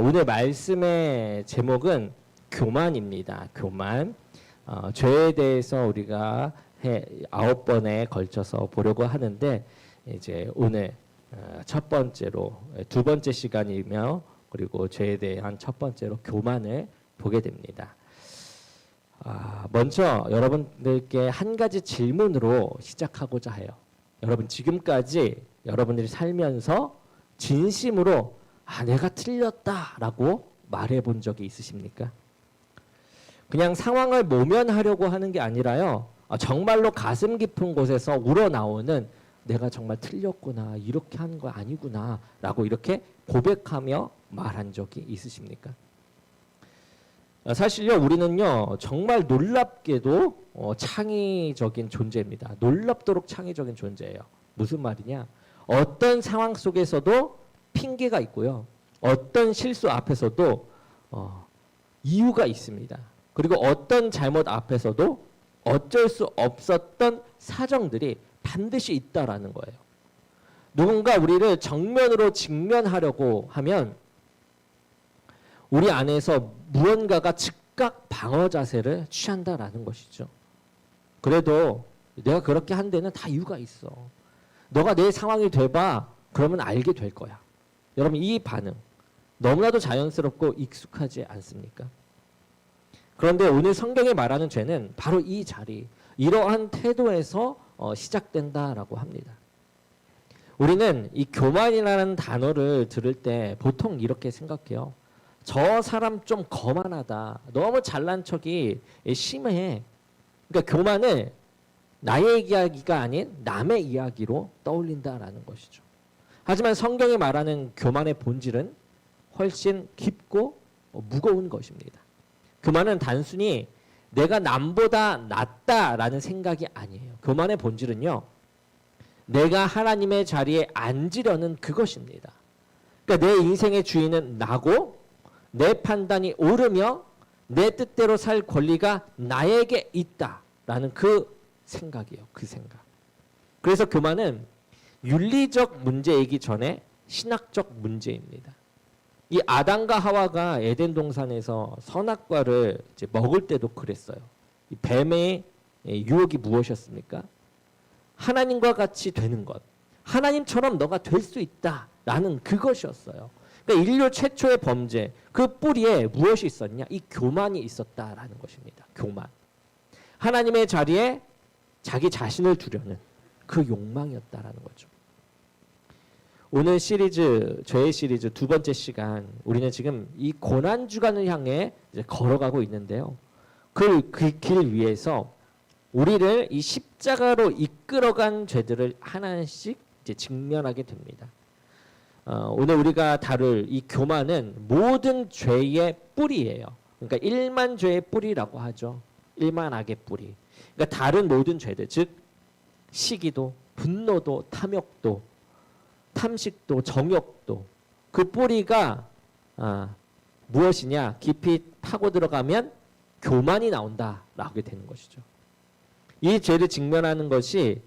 오늘 말씀의 제목은 교만입니다. 교만. 죄에 대해서 우리가 9번에 걸쳐서 보려고 하는데 이제 오늘 첫 번째로 두 번째 시간이며 그리고 죄에 대한 첫 번째로 교만을 보게 됩니다. 먼저 여러분들께 한 가지 질문으로 시작하고자 해요. 여러분 지금까지 여러분들이 살면서 진심으로 내가 틀렸다라고 말해본 적이 있으십니까? 그냥 상황을 모면하려고 하는 게 아니라요. 정말로 가슴 깊은 곳에서 우러나오는 내가 정말 틀렸구나, 이렇게 하는 거 아니구나 라고 이렇게 고백하며 말한 적이 있으십니까? 사실요, 우리는요 정말 놀랍게도 창의적인 존재입니다. 놀랍도록 창의적인 존재예요. 무슨 말이냐? 어떤 상황 속에서도 핑계가 있고요. 어떤 실수 앞에서도 이유가 있습니다. 그리고 어떤 잘못 앞에서도 어쩔 수 없었던 사정들이 반드시 있다라는 거예요. 누군가 우리를 정면으로 직면하려고 하면 우리 안에서 무언가가 즉각 방어 자세를 취한다라는 것이죠. 그래도 내가 그렇게 한 데는 다 이유가 있어. 너가 내 상황이 돼봐. 그러면 알게 될 거야. 여러분 이 반응 너무나도 자연스럽고 익숙하지 않습니까? 그런데 오늘 성경이 말하는 죄는 바로 이 자리, 이러한 태도에서 시작된다라고 합니다. 우리는 이 교만이라는 단어를 들을 때 보통 이렇게 생각해요. 저 사람 좀 거만하다. 너무 잘난 척이 심해. 그러니까 교만을 나의 이야기가 아닌 남의 이야기로 떠올린다라는 것이죠. 하지만 성경이 말하는 교만의 본질은 훨씬 깊고 무거운 것입니다. 교만은 단순히 내가 남보다 낫다라는 생각이 아니에요. 교만의 본질은요, 내가 하나님의 자리에 앉으려는 그것입니다. 그러니까 내 인생의 주인은 나고 내 판단이 옳으며 내 뜻대로 살 권리가 나에게 있다라는 그 생각이에요. 그 생각. 그래서 교만은 윤리적 문제이기 전에 신학적 문제입니다. 이 아담과 하와가 에덴 동산에서 선악과를 이제 먹을 때도 그랬어요. 이 뱀의 유혹이 무엇이었습니까? 하나님과 같이 되는 것. 하나님처럼 너가 될 수 있다라는 그것이었어요. 그러니까 인류 최초의 범죄, 그 뿌리에 무엇이 있었냐? 이 교만이 있었다라는 것입니다. 교만. 하나님의 자리에 자기 자신을 두려는 그 욕망이었다라는 거죠. 오늘 시리즈, 죄의 시리즈 두 번째 시간, 우리는 지금 이 고난주간을 향해 이제 걸어가고 있는데요. 그 길 위에서 우리를 이 십자가로 이끌어간 죄들을 하나씩 이제 직면하게 됩니다. 오늘 우리가 다룰 이 교만은 모든 죄의 뿌리예요. 그러니까 일만 죄의 뿌리라고 하죠. 일만 악의 뿌리. 그러니까 다른 모든 죄들, 즉 시기도, 분노도, 탐욕도, 탐식도, 정욕도, 그 뿌리가 무엇이냐? 깊이 파고 들어가면 교만이 나온다라고 되는 것이죠. 이 죄를 직면하는 것이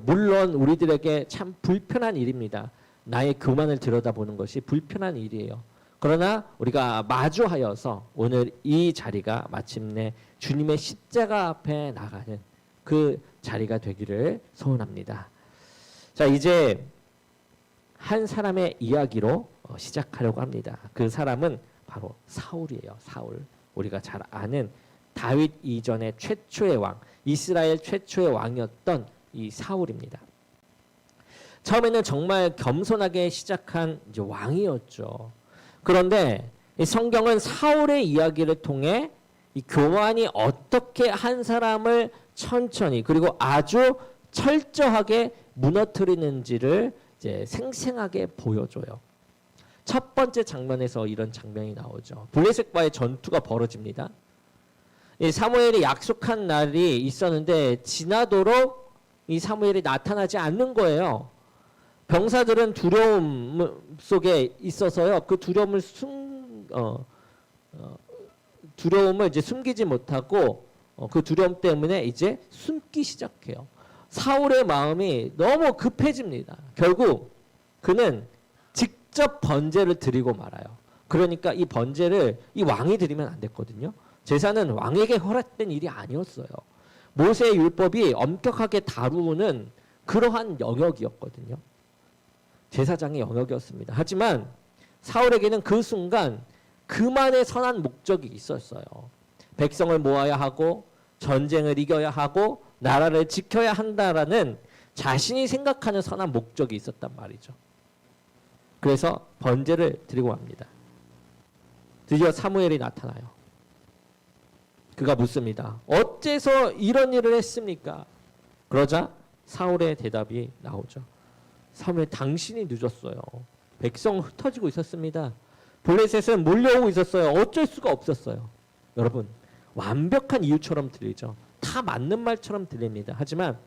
물론 우리들에게 참 불편한 일입니다. 나의 교만을 들여다보는 것이 불편한 일이에요. 그러나 우리가 마주하여서 오늘 이 자리가 마침내 주님의 십자가 앞에 나가는 그 자리가 되기를 소원합니다. 자, 이제 한 사람의 이야기로 시작하려고 합니다. 그 사람은 바로 사울이에요. 사울. 우리가 잘 아는 다윗 이전의 최초의 왕, 이스라엘 최초의 왕이었던 이 사울입니다. 처음에는 정말 겸손하게 시작한 이제 왕이었죠. 그런데 이 성경은 사울의 이야기를 통해 이 교만이 어떻게 한 사람을 천천히 그리고 아주 철저하게 무너뜨리는지를 이제 생생하게 보여줘요. 첫 번째 장면에서 이런 장면이 나오죠. 블레셋과의 전투가 벌어집니다. 이 사무엘이 약속한 날이 있었는데 지나도록 이 사무엘이 나타나지 않는 거예요. 병사들은 두려움 속에 있어서요. 그 두려움을 두려움을 이제 숨기지 못하고 그 두려움 때문에 이제 숨기 시작해요. 사울의 마음이 너무 급해집니다. 결국 그는 직접 번제를 드리고 말아요. 그러니까 이 번제를 이 왕이 드리면 안 됐거든요. 제사는 왕에게 허락된 일이 아니었어요. 모세의 율법이 엄격하게 다루는 그러한 영역이었거든요. 제사장의 영역이었습니다. 하지만 사울에게는 그 순간 그만의 선한 목적이 있었어요. 백성을 모아야 하고 전쟁을 이겨야 하고 나라를 지켜야 한다라는 자신이 생각하는 선한 목적이 있었단 말이죠. 그래서 번제를 드리고 갑니다. 드디어 사무엘이 나타나요. 그가 묻습니다. 어째서 이런 일을 했습니까? 그러자 사울의 대답이 나오죠. 사무엘, 당신이 늦었어요. 백성 흩어지고 있었습니다. 블레셋은 몰려오고 있었어요. 어쩔 수가 없었어요. 여러분, 완벽한 이유처럼 들리죠. 다 맞는 말처럼 들립니다. 하지만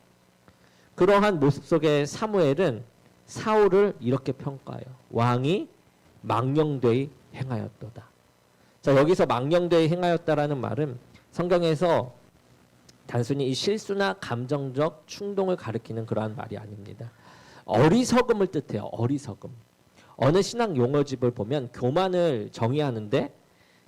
그러한 모습 속에 사무엘은 사울을 이렇게 평가해요. 왕이 망령되이 행하였도다. 자, 여기서 망령되이 행하였다라는 말은 성경에서 단순히 이 실수나 감정적 충동을 가리키는 그러한 말이 아닙니다. 어리석음을 뜻해요. 어리석음. 어느 신학 용어집을 보면 교만을 정의하는데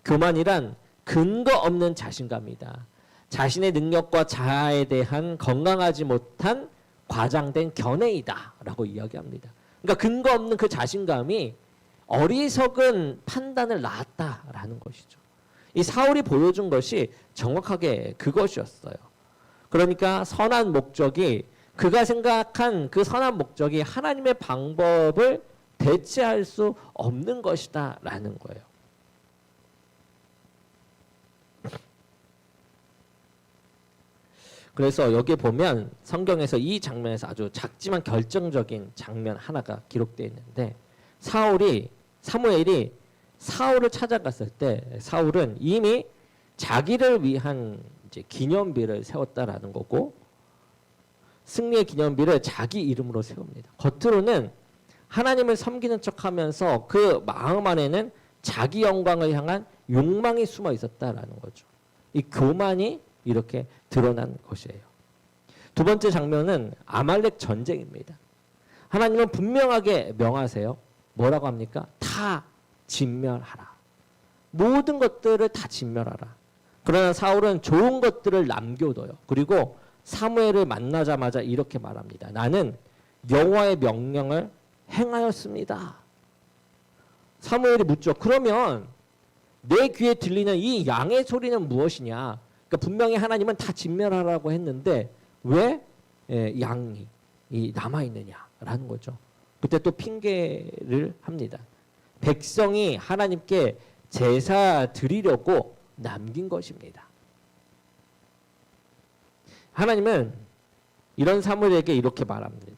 교만이란 근거 없는 자신감이다. 자신의 능력과 자아에 대한 건강하지 못한 과장된 견해이다 라고 이야기합니다. 그러니까 근거 없는 그 자신감이 어리석은 판단을 낳았다라는 것이죠. 이 사울이 보여준 것이 정확하게 그것이었어요. 그러니까 선한 목적이 그가 생각한 그 선한 목적이 하나님의 방법을 대체할 수 없는 것이다 라는 거예요. 그래서 여기 보면 성경에서 이 장면에서 아주 작지만 결정적인 장면 하나가 기록되어 있는데 사무엘이 사울을 찾아갔을 때 사울은 이미 자기를 위한 이제 기념비를 세웠다라는 거고 승리의 기념비를 자기 이름으로 세웁니다. 겉으로는 하나님을 섬기는 척하면서 그 마음 안에는 자기 영광을 향한 욕망이 숨어 있었다라는 거죠. 이 교만이 이렇게 드러난 것이에요. 두 번째 장면은 아말렉 전쟁입니다. 하나님은 분명하게 명하세요. 뭐라고 합니까? 다 진멸하라. 모든 것들을 다 진멸하라. 그러나 사울은 좋은 것들을 남겨둬요. 그리고 사무엘을 만나자마자 이렇게 말합니다. 나는 여호와의 명령을 행하였습니다. 사무엘이 묻죠. 그러면 내 귀에 들리는 이 양의 소리는 무엇이냐? 그러니까 분명히 하나님은 다 진멸하라고 했는데 왜 양이 남아있느냐라는 거죠. 그때 또 핑계를 합니다. 백성이 하나님께 제사 드리려고 남긴 것입니다. 하나님은 이런 사무엘에게 이렇게 말합니다.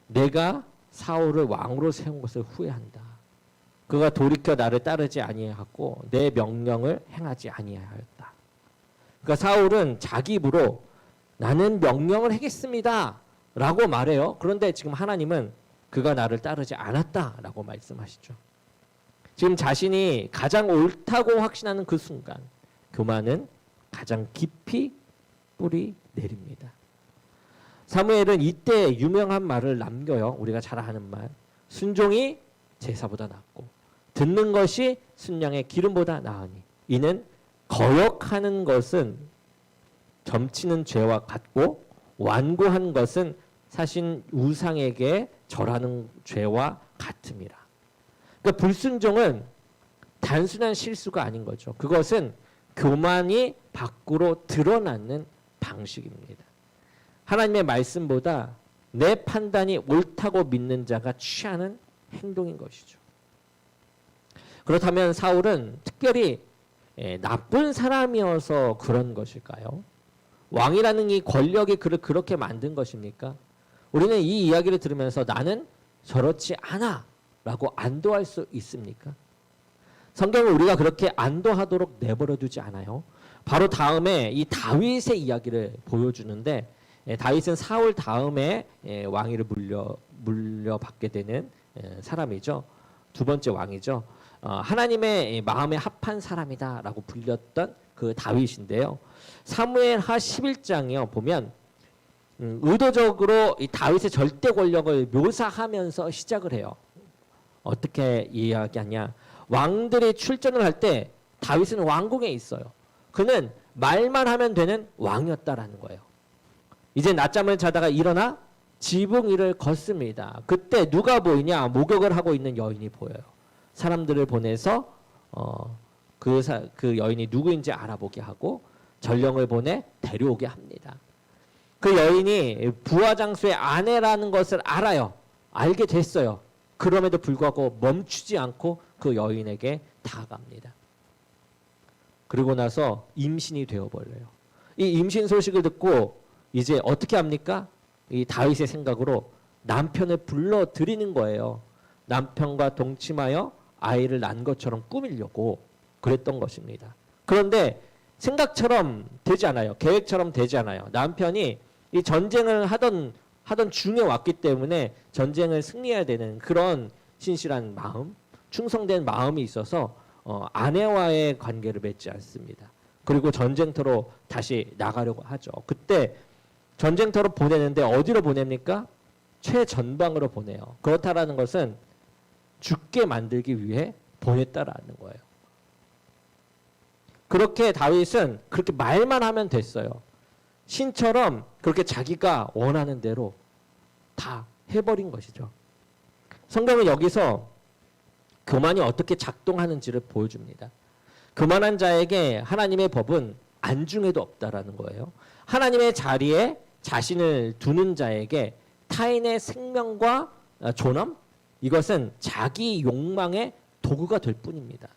내가 사울을 왕으로 세운 것을 후회한다. 그가 돌이켜 나를 따르지 아니하고 내 명령을 행하지 아니하였다. 그러니까 사울은 자기 입으로 나는 명령을 하겠습니다 라고 말해요. 그런데 지금 하나님은 그가 나를 따르지 않았다라고 말씀하시죠. 지금 자신이 가장 옳다고 확신하는 그 순간 교만은 가장 깊이 뿌리 내립니다. 사무엘은 이때 유명한 말을 남겨요. 우리가 잘 아는 말. 순종이 제사보다 낫고 듣는 것이 순양의 기름보다 나으니 이는 거역하는 것은 점치는 죄와 같고 완고한 것은 사신 우상에게 절하는 죄와 같음이라. 그러니까 불순종은 단순한 실수가 아닌 거죠. 그것은 교만이 밖으로 드러나는 방식입니다. 하나님의 말씀보다 내 판단이 옳다고 믿는 자가 취하는 행동인 것이죠. 그렇다면 사울은 특별히 나쁜 사람이어서 그런 것일까요? 왕이라는 이 권력이 그를 그렇게 만든 것입니까? 우리는 이 이야기를 들으면서 나는 저렇지 않아 라고 안도할 수 있습니까? 성경은 우리가 그렇게 안도하도록 내버려 두지 않아요. 바로 다음에 이 다윗의 이야기를 보여주는데 다윗은 사울 다음에 왕위를 물려받게 되는 사람이죠. 두 번째 왕이죠. 하나님의 마음에 합한 사람이다라고 불렸던 그 다윗인데요. 사무엘하 11장이요 보면 의도적으로 이 다윗의 절대 권력을 묘사하면서 시작을 해요. 어떻게 이야기하냐? 왕들이 출전을 할 때 다윗은 왕궁에 있어요. 그는 말만 하면 되는 왕이었다라는 거예요. 이제 낮잠을 자다가 일어나 지붕 위를 걷습니다. 그때 누가 보이냐? 목욕을 하고 있는 여인이 보여요. 사람들을 보내서 그 여인이 누구인지 알아보게 하고 전령을 보내 데려오게 합니다. 그 여인이 부하장수의 아내라는 것을 알아요. 알게 됐어요. 그럼에도 불구하고 멈추지 않고 그 여인에게 다가갑니다. 그리고 나서 임신이 되어버려요. 이 임신 소식을 듣고 이제 어떻게 합니까? 이 다윗의 생각으로 남편을 불러들이는 거예요. 남편과 동침하여 아이를 낳은 것처럼 꾸미려고 그랬던 것입니다. 그런데 생각처럼 되지 않아요. 계획처럼 되지 않아요. 남편이 이 전쟁을 하던 중에 왔기 때문에 전쟁을 승리해야 되는 그런 신실한 마음, 충성된 마음이 있어서 아내와의 관계를 맺지 않습니다. 그리고 전쟁터로 다시 나가려고 하죠. 그때 전쟁터로 보내는데 어디로 보냅니까? 최전방으로 보내요. 그렇다라는 것은 죽게 만들기 위해 보냈다라는 거예요. 그렇게 다윗은 그렇게 말만 하면 됐어요. 신처럼 그렇게 자기가 원하는 대로 다 해버린 것이죠. 성경은 여기서 교만이 어떻게 작동하는지를 보여줍니다. 교만한 자에게 하나님의 법은 안중에도 없다라는 거예요. 하나님의 자리에 자신을 두는 자에게 타인의 생명과 존엄, 이것은 자기 욕망의 도구가 될 뿐입니다.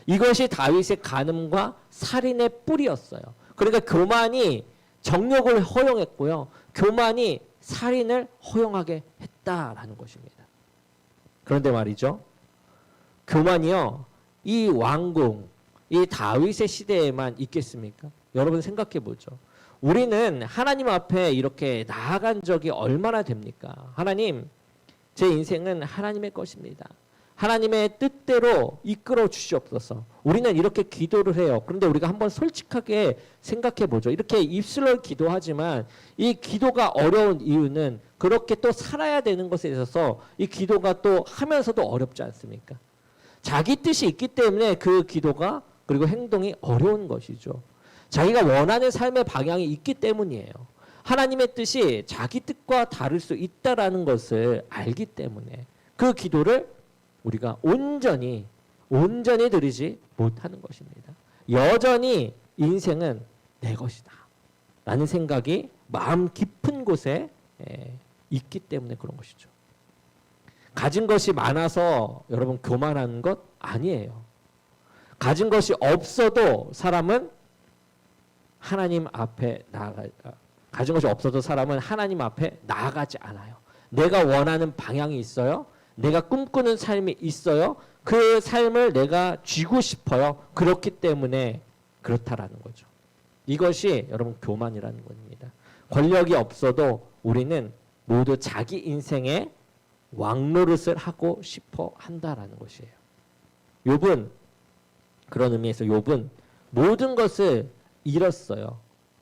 이것이 다윗의 간음과 살인의 뿌리였어요. 그러니까 교만이 정욕을 허용했고요. 교만이 살인을 허용하게 했다라는 것입니다. 그런데 말이죠. 교만이요. 이 왕궁, 이 다윗의 시대에만 있겠습니까? 여러분 생각해 보죠. 우리는 하나님 앞에 이렇게 나아간 적이 얼마나 됩니까? 하나님, 제 인생은 하나님의 것입니다. 하나님의 뜻대로 이끌어 주시옵소서. 우리는 이렇게 기도를 해요. 그런데 우리가 한번 솔직하게 생각해 보죠. 이렇게 입술로 기도하지만 이 기도가 어려운 이유는 그렇게 또 살아야 되는 것에 있어서 이 기도가 또 하면서도 어렵지 않습니까? 자기 뜻이 있기 때문에 그 기도가 그리고 행동이 어려운 것이죠. 자기가 원하는 삶의 방향이 있기 때문이에요. 하나님의 뜻이 자기 뜻과 다를 수 있다라는 것을 알기 때문에 그 기도를 우리가 온전히 드리지 못하는 것입니다. 여전히 인생은 내 것이다 라는 생각이 마음 깊은 곳에 있기 때문에 그런 것이죠. 가진 것이 많아서 여러분 교만하는 것 아니에요. 가진 것이 없어도 사람은 가진 것이 없어도 사람은 하나님 앞에 나아가지 않아요. 내가 원하는 방향이 있어요. 내가 꿈꾸는 삶이 있어요. 그 삶을 내가 쥐고 싶어요. 그렇기 때문에 그렇다라는 거죠. 이것이 여러분 교만이라는 겁니다. 권력이 없어도 우리는 모두 자기 인생의 왕노릇을 하고 싶어 한다라는 것이에요. 욥은 그런 의미에서 욥은 모든 것을 잃었어요.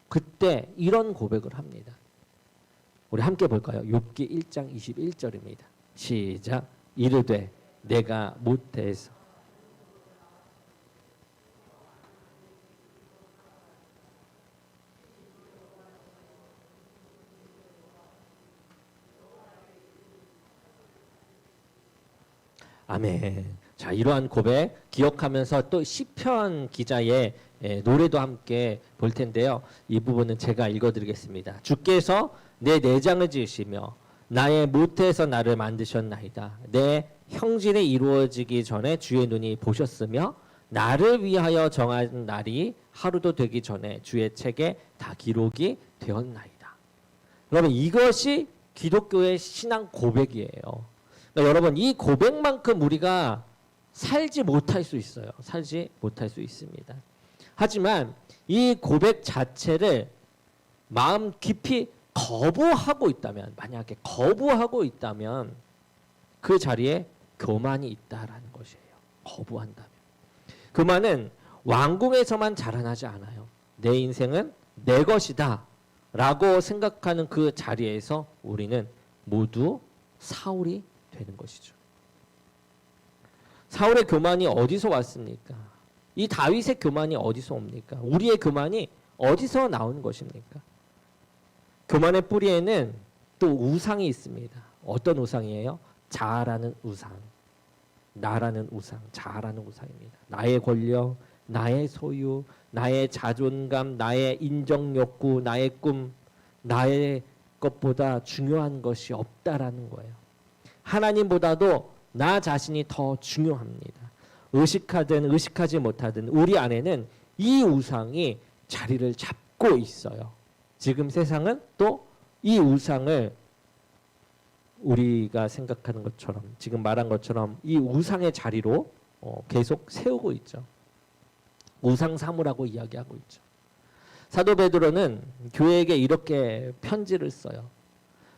그때 이런 고백을 합니다. 우리 함께 볼까요? 욥기 1장 21절입니다. 시작. 이르되 내가 못해서 아멘. 자, 이러한 고백 기억하면서 또 시편 기자의 노래도 함께 볼 텐데요. 이 부분은 제가 읽어드리겠습니다. 주께서 내 내장을 지으시며 나의 모태에서 나를 만드셨나이다. 내 형질이 이루어지기 전에 주의 눈이 보셨으며 나를 위하여 정한 날이 하루도 되기 전에 주의 책에 다 기록이 되었나이다. 여러분 이것이 기독교의 신앙 고백이에요. 그러니까 여러분 이 고백만큼 우리가 살지 못할 수 있어요. 살지 못할 수 있습니다. 하지만 이 고백 자체를 마음 깊이 거부하고 있다면, 만약에 거부하고 있다면 그 자리에 교만이 있다라는 것이에요. 거부한다면. 교만은 왕궁에서만 자라나지 않아요. 내 인생은 내 것이다 라고 생각하는 그 자리에서 우리는 모두 사울이 되는 것이죠. 사울의 교만이 어디서 왔습니까? 이 다윗의 교만이 어디서 옵니까? 우리의 교만이 어디서 나온 것입니까? 교만의 뿌리에는 또 우상이 있습니다. 어떤 우상이에요? 자아라는 우상, 나라는 우상, 자아라는 우상입니다. 나의 권력, 나의 소유, 나의 자존감, 나의 인정욕구, 나의 꿈, 나의 것보다 중요한 것이 없다라는 거예요. 하나님보다도 나 자신이 더 중요합니다. 의식하든 의식하지 못하든 우리 안에는 이 우상이 자리를 잡고 있어요. 지금 세상은 또 이 우상을 우리가 생각하는 것처럼 지금 말한 것처럼 이 우상의 자리로 계속 세우고 있죠. 우상 사무라고 이야기하고 있죠. 사도 베드로는 교회에게 이렇게 편지를 써요.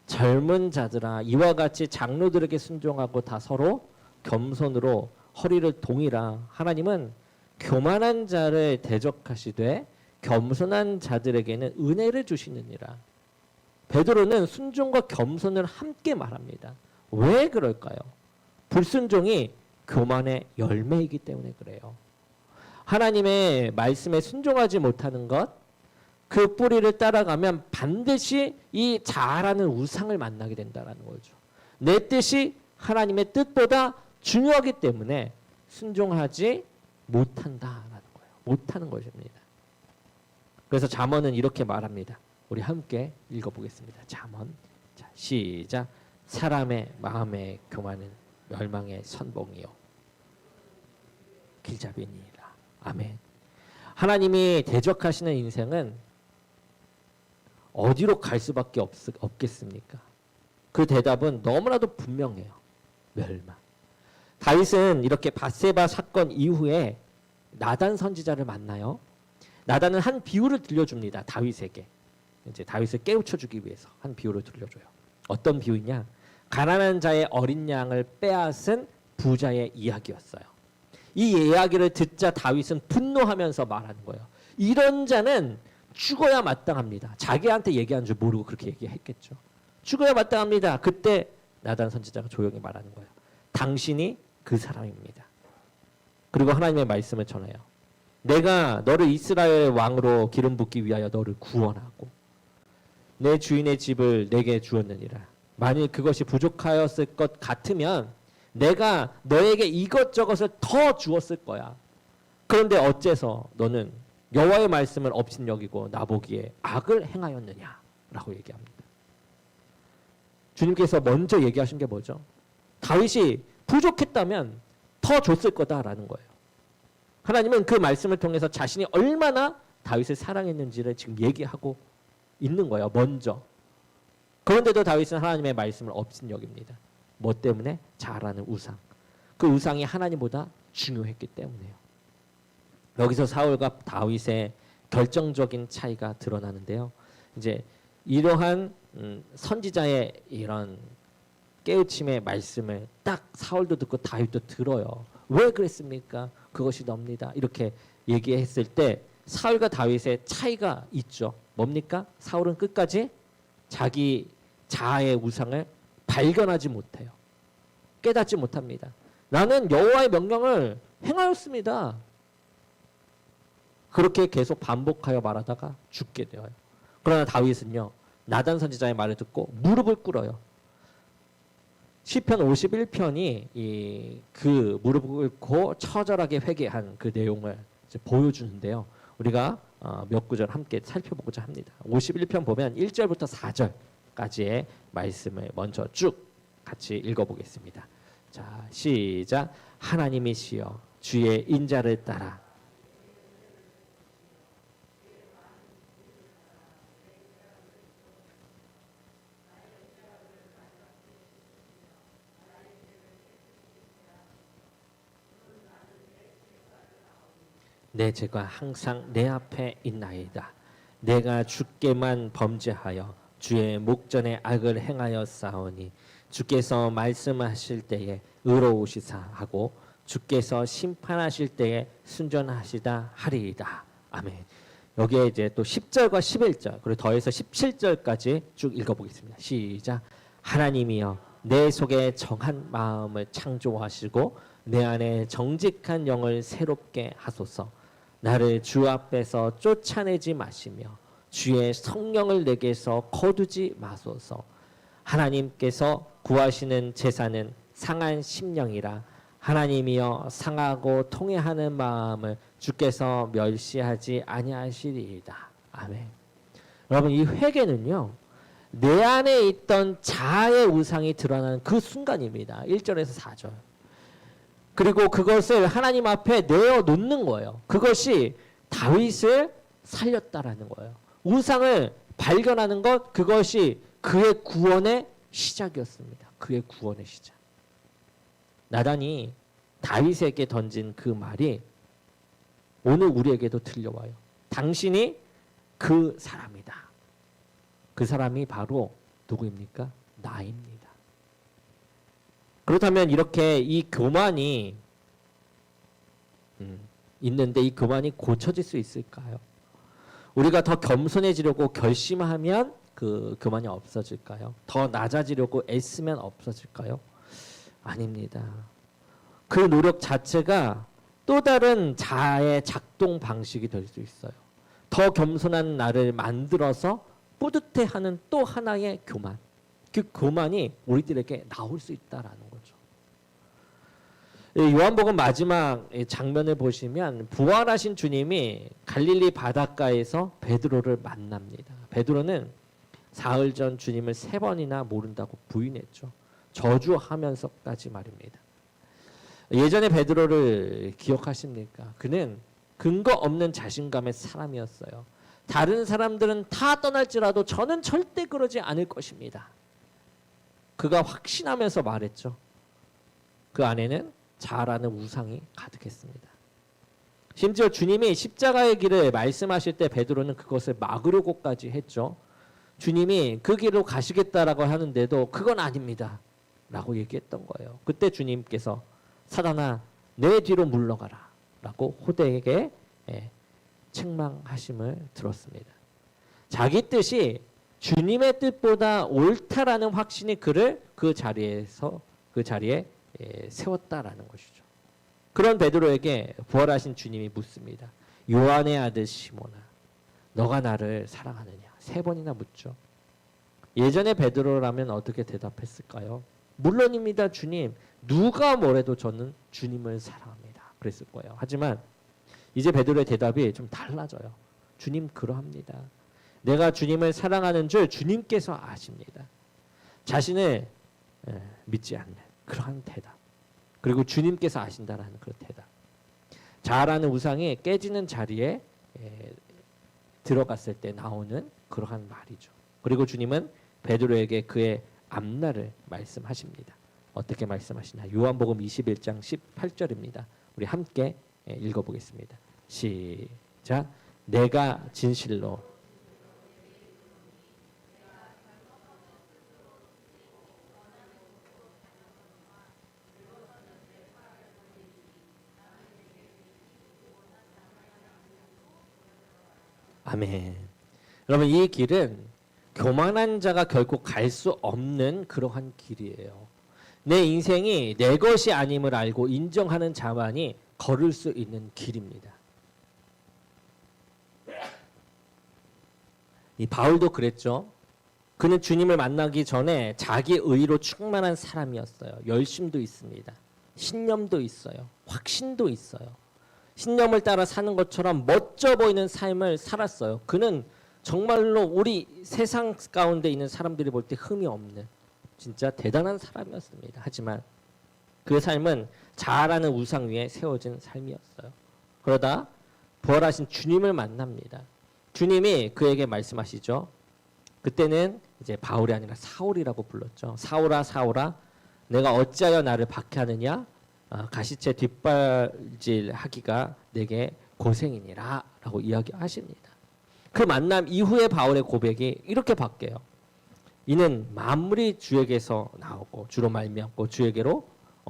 젊은 자들아 이와 같이 장로들에게 순종하고 다 서로 겸손으로 허리를 동이라. 하나님은 교만한 자를 대적하시되 겸손한 자들에게는 은혜를 주시느니라. 베드로는 순종과 겸손을 함께 말합니다. 왜 그럴까요? 불순종이 교만의 열매이기 때문에 그래요. 하나님의 말씀에 순종하지 못하는 것, 그 뿌리를 따라가면 반드시 이 자아라는 우상을 만나게 된다는 거죠. 내 뜻이 하나님의 뜻보다 중요하기 때문에 순종하지 못한다라는 거예요. 못하는 것입니다. 그래서 잠언은 이렇게 말합니다. 우리 함께 읽어보겠습니다. 잠언. 자, 시작. 사람의 마음의 교만은 멸망의 선봉이요 길잡이니라. 아멘. 하나님이 대적하시는 인생은 어디로 갈 수밖에 없겠습니까? 그 대답은 너무나도 분명해요. 멸망. 다윗은 이렇게 밧세바 사건 이후에 나단 선지자를 만나요. 나단은 한 비유를 들려줍니다. 다윗에게. 이제 다윗을 깨우쳐주기 위해서 한 비유를 들려줘요. 어떤 비유냐? 가난한 자의 어린 양을 빼앗은 부자의 이야기였어요. 이 이야기를 듣자 다윗은 분노하면서 말하는 거예요. 이런 자는 죽어야 마땅합니다. 자기한테 얘기한 줄 모르고 그렇게 얘기했겠죠. 죽어야 마땅합니다. 그때 나단 선지자가 조용히 말하는 거예요. 당신이 그 사람입니다. 그리고 하나님의 말씀을 전해요. 내가 너를 이스라엘의 왕으로 기름 붓기 위하여 너를 구원하고 내 주인의 집을 내게 주었느니라. 만일 그것이 부족하였을 것 같으면 내가 너에게 이것저것을 더 주었을 거야. 그런데 어째서 너는 여호와의 말씀을 업신여기고 나보기에 악을 행하였느냐라고 얘기합니다. 주님께서 먼저 얘기하신 게 뭐죠? 다윗이 부족했다면 더 줬을 거다라는 거예요. 하나님은 그 말씀을 통해서 자신이 얼마나 다윗을 사랑했는지를 지금 얘기하고 있는 거예요. 먼저. 그런데도 다윗은 하나님의 말씀을 업신여깁니다. 뭐 때문에? 자아라는 우상. 그 우상이 하나님보다 중요했기 때문에요. 여기서 사울과 다윗의 결정적인 차이가 드러나는데요. 이제 이러한 선지자의 이런 깨우침의 말씀을 딱 사울도 듣고 다윗도 들어요. 왜 그랬습니까? 그것이 멉니다. 이렇게 얘기했을 때 사울과 다윗의 차이가 있죠. 뭡니까? 사울은 끝까지 자기 자아의 우상을 발견하지 못해요. 깨닫지 못합니다. 나는 여호와의 명령을 행하였습니다. 그렇게 계속 반복하여 말하다가 죽게 되어요. 그러나 다윗은요. 나단 선지자의 말을 듣고 무릎을 꿇어요. 시편 51편이 그 무릎을 꿇고 처절하게 회개한 그 내용을 이제 보여주는데요. 우리가 몇 구절 함께 살펴보고자 합니다. 51편 보면 1절부터 4절까지의 말씀을 먼저 쭉 같이 읽어보겠습니다. 자, 시작. 하나님이시여 주의 인자를 따라 내 죄가 항상 내 앞에 있나이다. 내가 주께만 범죄하여 주의 목전에 악을 행하여 싸우니 주께서 말씀하실 때에 의로우시사 하고 주께서 심판하실 때에 순전하시다 하리이다. 아멘. 여기에 이제 또 10절과 11절 그리고 더해서 17절까지 쭉 읽어보겠습니다. 시작. 하나님이여 내 속에 정한 마음을 창조하시고 내 안에 정직한 영을 새롭게 하소서. 나를 주 앞에서 쫓아내지 마시며 주의 성령을 내게서 거두지 마소서. 하나님께서 구하시는 제사는 상한 심령이라. 하나님이여 상하고 통회하는 마음을 주께서 멸시하지 아니하시리이다. 아멘. 여러분, 이 회개는요, 내 안에 있던 자아의 우상이 드러나는 그 순간입니다. 1절에서 4절. 그리고 그것을 하나님 앞에 내어놓는 거예요. 그것이 다윗을 살렸다라는 거예요. 우상을 발견하는 것, 그것이 그의 구원의 시작이었습니다. 그의 구원의 시작. 나단이 다윗에게 던진 그 말이 오늘 우리에게도 들려와요. 당신이 그 사람이다. 그 사람이 바로 누구입니까? 나입니다. 그렇다면 이렇게 이 교만이 있는데 이 교만이 고쳐질 수 있을까요? 우리가 더 겸손해지려고 결심하면 그 교만이 없어질까요? 더 낮아지려고 애쓰면 없어질까요? 아닙니다. 그 노력 자체가 또 다른 자아의 작동 방식이 될 수 있어요. 더 겸손한 나를 만들어서 뿌듯해하는 또 하나의 교만. 그 교만이 우리들에게 나올 수 있다라는 거죠. 요한복음 마지막 장면을 보시면 부활하신 주님이 갈릴리 바닷가에서 베드로를 만납니다. 베드로는 사흘 전 주님을 3번이나 모른다고 부인했죠. 저주하면서까지 말입니다. 예전에 베드로를 기억하십니까? 그는 근거 없는 자신감의 사람이었어요. 다른 사람들은 다 떠날지라도 저는 절대 그러지 않을 것입니다. 그가 확신하면서 말했죠. 그 안에는 자아라는 우상이 가득했습니다. 심지어 주님이 십자가의 길을 말씀하실 때 베드로는 그것을 막으려고까지 했죠. 주님이 그 길로 가시겠다라고 하는데도 그건 아닙니다 라고 얘기했던 거예요. 그때 주님께서 사단아 내 뒤로 물러가라 라고 호되게 책망하심을 들었습니다. 자기 뜻이 주님의 뜻보다 옳다라는 확신이 그를 그 자리에 세웠다라는 것이죠. 그런 베드로에게 부활하신 주님이 묻습니다. 요한의 아들 시몬아, 너가 나를 사랑하느냐? 3번이나 묻죠. 예전에 베드로라면 어떻게 대답했을까요? 물론입니다, 주님. 누가 뭐래도 저는 주님을 사랑합니다. 그랬을 거예요. 하지만 이제 베드로의 대답이 좀 달라져요. 주님 그러합니다. 내가 주님을 사랑하는 줄 주님께서 아십니다. 자신을 믿지 않는 그러한 대답. 그리고 주님께서 아신다라는 그런 대답. 자아라는 우상이 깨지는 자리에 들어갔을 때 나오는 그러한 말이죠. 그리고 주님은 베드로에게 그의 앞날을 말씀하십니다. 어떻게 말씀하시나? 요한복음 21장 18절입니다. 우리 함께 읽어보겠습니다. 시작. 내가 진실로 아멘. 여러분 이 길은 교만한 자가 결코 갈 수 없는 그러한 길이에요. 내 인생이 내 것이 아님을 알고 인정하는 자만이 걸을 수 있는 길입니다. 이 바울도 그랬죠. 그는 주님을 만나기 전에 자기 의로 충만한 사람이었어요. 열심도 있습니다. 신념도 있어요. 확신도 있어요. 신념을 따라 사는 것처럼 멋져 보이는 삶을 살았어요. 그는 정말로 우리 세상 가운데 있는 사람들이 볼 때 흠이 없는 진짜 대단한 사람이었습니다. 하지만 그 삶은 자아라는 우상 위에 세워진 삶이었어요. 그러다 부활하신 주님을 만납니다. 주님이 그에게 말씀하시죠. 그때는 이제 바울이 아니라 사울이라고 불렀죠. 사울아 사울아 내가 어찌하여 나를 박해하느냐? 가시체 뒷발질하기가 내게 고생이니라 라고 이야기하십니다. 그 만남 이후에 바울의 고백이 이렇게 바뀌어요. 이는 만물이 주에게서 나오고 주로 말미암고 주에게로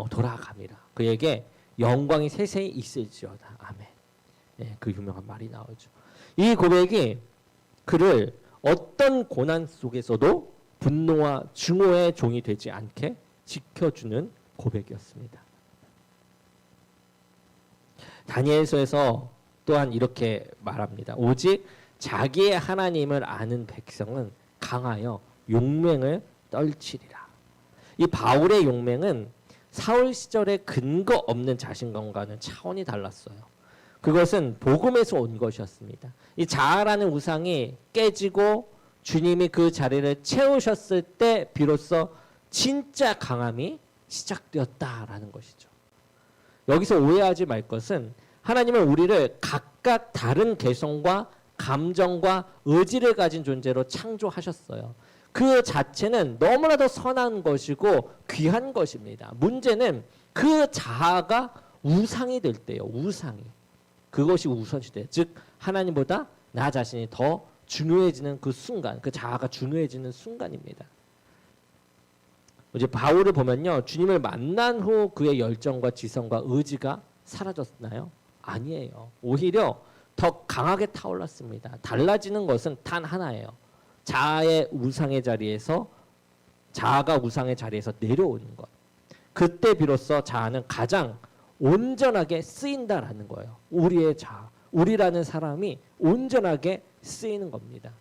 돌아갑니다. 그에게 영광이 세세히 있을지어다. 아멘. 네, 그 유명한 말이 나오죠. 이 고백이 그를 어떤 고난 속에서도 분노와 증오의 종이 되지 않게 지켜주는 고백이었습니다. 다니엘서에서 또한 이렇게 말합니다. 오직 자기의 하나님을 아는 백성은 강하여 용맹을 떨치리라. 이 바울의 용맹은 사울 시절의 근거 없는 자신감과는 차원이 달랐어요. 그것은 복음에서 온 것이었습니다. 이 자아라는 우상이 깨지고 주님이 그 자리를 채우셨을 때 비로소 진짜 강함이 시작되었다라는 것이죠. 여기서 오해하지 말 것은 하나님은 우리를 각각 다른 개성과 감정과 의지를 가진 존재로 창조하셨어요. 그 자체는 너무나도 선한 것이고 귀한 것입니다. 문제는 그 자아가 우상이 될 때요. 우상이. 그것이 우선시돼요. 즉 하나님보다 나 자신이 더 중요해지는 그 순간, 그 자아가 중요해지는 순간입니다. 이제 바울을 보면요, 주님을 만난 후 그의 열정과 지성과 의지가 사라졌나요? 아니에요. 오히려 더 강하게 타올랐습니다. 달라지는 것은 단 하나예요. 자아의 우상의 자리에서 자아가 우상의 자리에서 내려오는 것. 그때 비로소 자아는 가장 온전하게 쓰인다라는 거예요. 우리의 자아, 우리라는 사람이 온전하게 쓰이는 겁니다.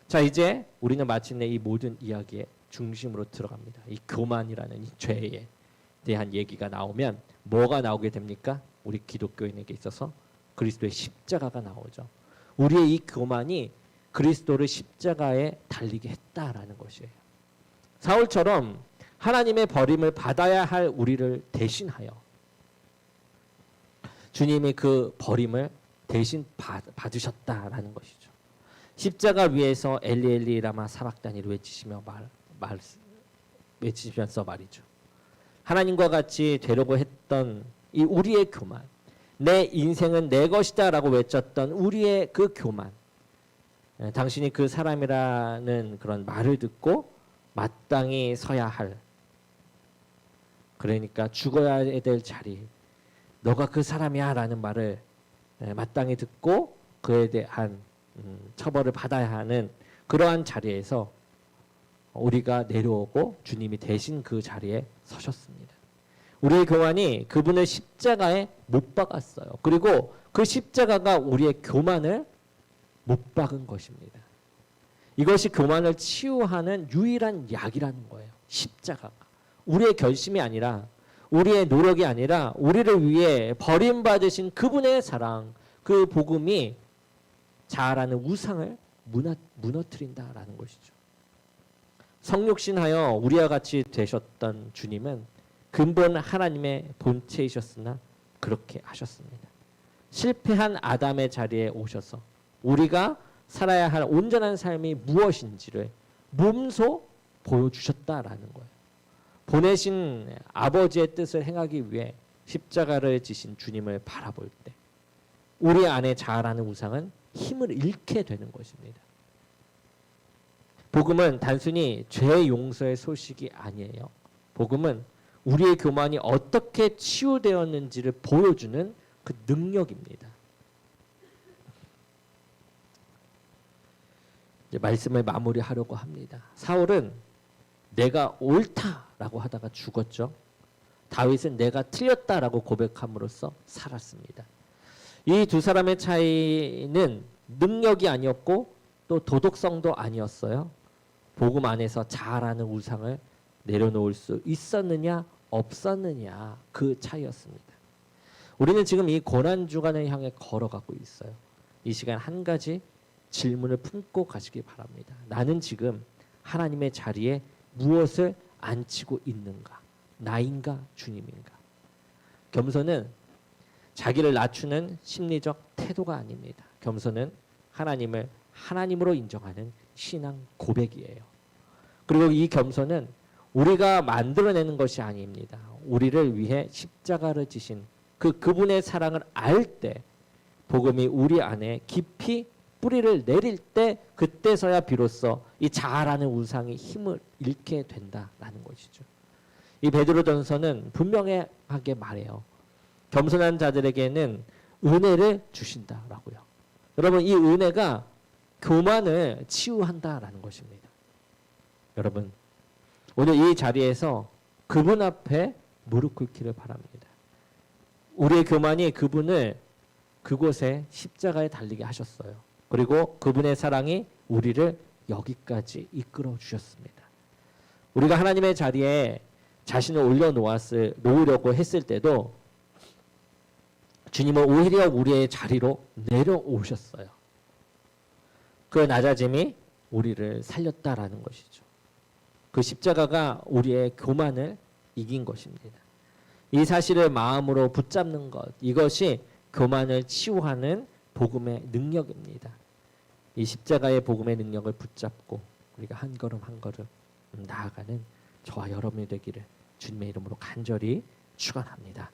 자, 이제 우리는 마침내 이 모든 이야기의 중심으로 들어갑니다. 이 교만이라는 이 죄에 대한 얘기가 나오면 뭐가 나오게 됩니까? 우리 기독교인에게 있어서 그리스도의 십자가가 나오죠. 우리의 이 교만이 그리스도를 십자가에 달리게 했다라는 것이에요. 사울처럼 하나님의 버림을 받아야 할 우리를 대신하여 주님이 그 버림을 대신 받으셨다라는 것이죠. 십자가 위에서 엘리 엘리 라마 사박다니를 외치시면서 말이죠. 하나님과 같이 되려고 했던 이 우리의 교만, 내 인생은 내 것이다라고 외쳤던 우리의 그 교만, 당신이 그 사람이라는 그런 말을 듣고 마땅히 서야 할, 그러니까 죽어야 될 자리, 너가 그 사람이야 라는 말을 마땅히 듣고 그에 대한 처벌을 받아야 하는 그러한 자리에서 우리가 내려오고 주님이 대신 그 자리에 서셨습니다. 우리의 교만이 그분을 십자가에 못 박았어요. 그리고 그 십자가가 우리의 교만을 못 박은 것입니다. 이것이 교만을 치유하는 유일한 약이라는 거예요. 십자가가. 우리의 결심이 아니라, 우리의 노력이 아니라 우리를 위해 버림받으신 그분의 사랑, 그 복음이 자아라는 우상을 무너뜨린다라는 것이죠. 성육신하여 우리와 같이 되셨던 주님은 근본 하나님의 본체이셨으나 그렇게 하셨습니다. 실패한 아담의 자리에 오셔서 우리가 살아야 할 온전한 삶이 무엇인지를 몸소 보여주셨다라는 거예요. 보내신 아버지의 뜻을 행하기 위해 십자가를 지신 주님을 바라볼 때 우리 안에 자아라는 우상은 힘을 잃게 되는 것입니다. 복음은 단순히 죄 용서의 소식이 아니에요. 복음은 우리의 교만이 어떻게 치유되었는지를 보여주는 그 능력입니다. 이제 말씀을 마무리하려고 합니다. 사울은 내가 옳다라고 하다가 죽었죠. 다윗은 내가 틀렸다라고 고백함으로써 살았습니다. 이 두 사람의 차이는 능력이 아니었고 또 도덕성도 아니었어요. 복음 안에서 자아라는 우상을 내려놓을 수 있었느냐 없었느냐, 그 차이였습니다. 우리는 지금 이 고난주간을 향해 걸어가고 있어요. 이 시간 한 가지 질문을 품고 가시기 바랍니다. 나는 지금 하나님의 자리에 무엇을 앉히고 있는가? 나인가 주님인가? 겸손은 자기를 낮추는 심리적 태도가 아닙니다. 겸손은 하나님을 하나님으로 인정하는 신앙 고백이에요. 그리고 이 겸손은 우리가 만들어내는 것이 아닙니다. 우리를 위해 십자가를 지신 그분의 사랑을 알 때, 복음이 우리 안에 깊이 뿌리를 내릴 때, 그때서야 비로소 이 자아라는 우상이 힘을 잃게 된다라는 것이죠. 이 베드로전서는 분명하게 말해요. 겸손한 자들에게는 은혜를 주신다라고요. 여러분, 이 은혜가 교만을 치유한다라는 것입니다. 여러분, 오늘 이 자리에서 그분 앞에 무릎 꿇기를 바랍니다. 우리의 교만이 그분을 그곳에 십자가에 달리게 하셨어요. 그리고 그분의 사랑이 우리를 여기까지 이끌어 주셨습니다. 우리가 하나님의 자리에 자신을 올려놓으려고 했을 때도 주님은 오히려 우리의 자리로 내려오셨어요. 그 낮아짐이 우리를 살렸다라는 것이죠. 그 십자가가 우리의 교만을 이긴 것입니다. 이 사실을 마음으로 붙잡는 것, 이것이 교만을 치유하는 복음의 능력입니다. 이 십자가의 복음의 능력을 붙잡고 우리가 한 걸음 한 걸음 나아가는 저와 여러분이 되기를 주님의 이름으로 간절히 축원합니다.